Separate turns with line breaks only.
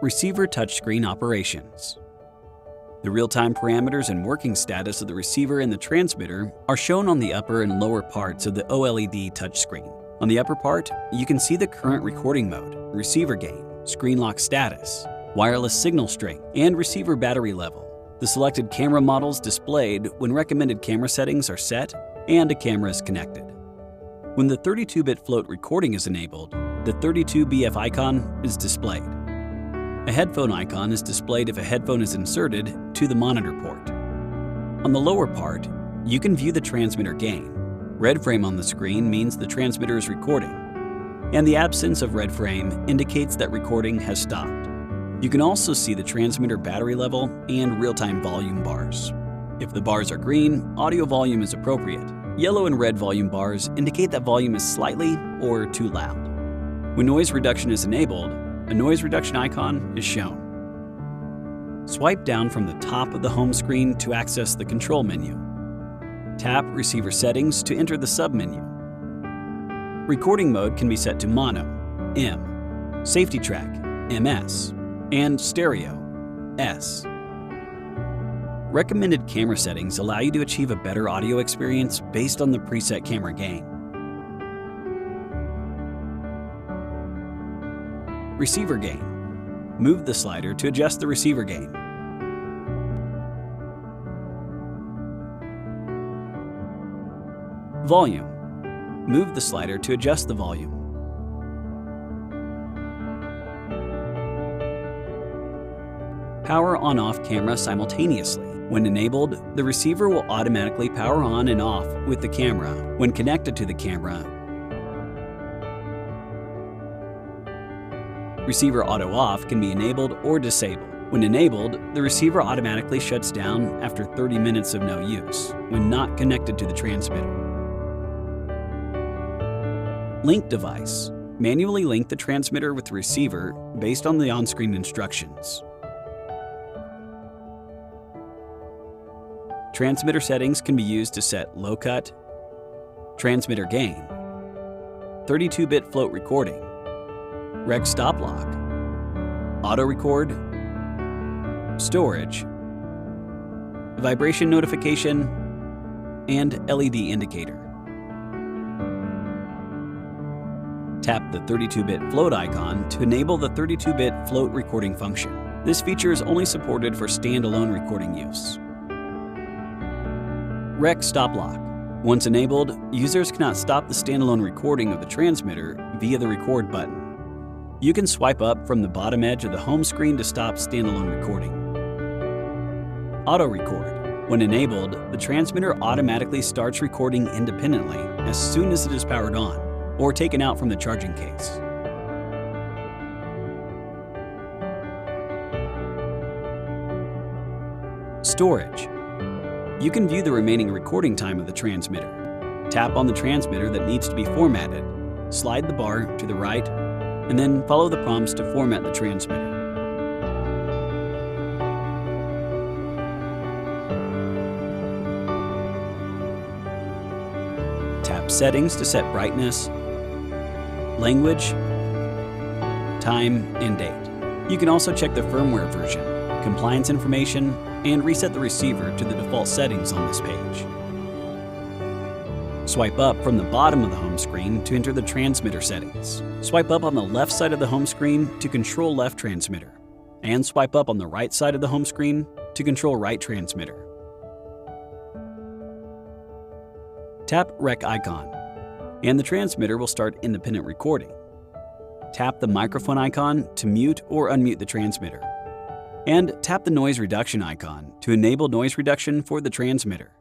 Receiver touchscreen operations. The real-time parameters and working status of the receiver and the transmitter are shown on the upper and lower parts of the OLED touchscreen. On the upper part, you can see the current recording mode, receiver gain, screen lock status, wireless signal strength, and receiver battery level. The selected camera models displayed when recommended camera settings are set and a camera is connected. When the 32-bit float recording is enabled, the 32BF icon is displayed. A headphone icon is displayed if a headphone is inserted to the monitor port. On the lower part, you can view the transmitter gain. Red frame on the screen means the transmitter is recording, and the absence of red frame indicates that recording has stopped. You can also see the transmitter battery level and real-time volume bars. If the bars are green, audio volume is appropriate. Yellow and red volume bars indicate that volume is slightly or too loud. When noise reduction is enabled, a noise reduction icon is shown. Swipe down from the top of the home screen to access the control menu. Tap Receiver Settings to enter the submenu. Recording mode can be set to Mono, M, Safety Track, MS, and Stereo, S. Recommended camera settings allow you to achieve a better audio experience based on the preset camera gain. Receiver gain. Move the slider to adjust the receiver gain. Volume. Move the slider to adjust the volume. Power on-off camera simultaneously. When enabled, the receiver will automatically power on and off with the camera when connected to the camera. Receiver auto-off can be enabled or disabled. When enabled, the receiver automatically shuts down after 30 minutes of no use when not connected to the transmitter. Link device. Manually link the transmitter with the receiver based on the on-screen instructions. Transmitter settings can be used to set low cut, transmitter gain, 32-bit float recording, rec stop lock, auto record, storage, vibration notification, and LED indicator. Tap the 32-bit float icon to enable the 32-bit float recording function. This feature is only supported for standalone recording use. Rec stop lock. Once enabled, users cannot stop the standalone recording of the transmitter via the record button. You can swipe up from the bottom edge of the home screen to stop standalone recording. Auto record. When enabled, the transmitter automatically starts recording independently as soon as it is powered on or taken out from the charging case. Storage. You can view the remaining recording time of the transmitter. Tap on the transmitter that needs to be formatted, slide the bar to the right, and then follow the prompts to format the transmitter. Tap Settings to set brightness, language, time, and date. You can also check the firmware version, compliance information, and reset the receiver to the default settings on this page. Swipe up from the bottom of the home screen to enter the transmitter settings. Swipe up on the left side of the home screen to control left transmitter, and swipe up on the right side of the home screen to control right transmitter. Tap Rec icon, and the transmitter will start independent recording. Tap the microphone icon to mute or unmute the transmitter. And tap the noise reduction icon to enable noise reduction for the transmitter.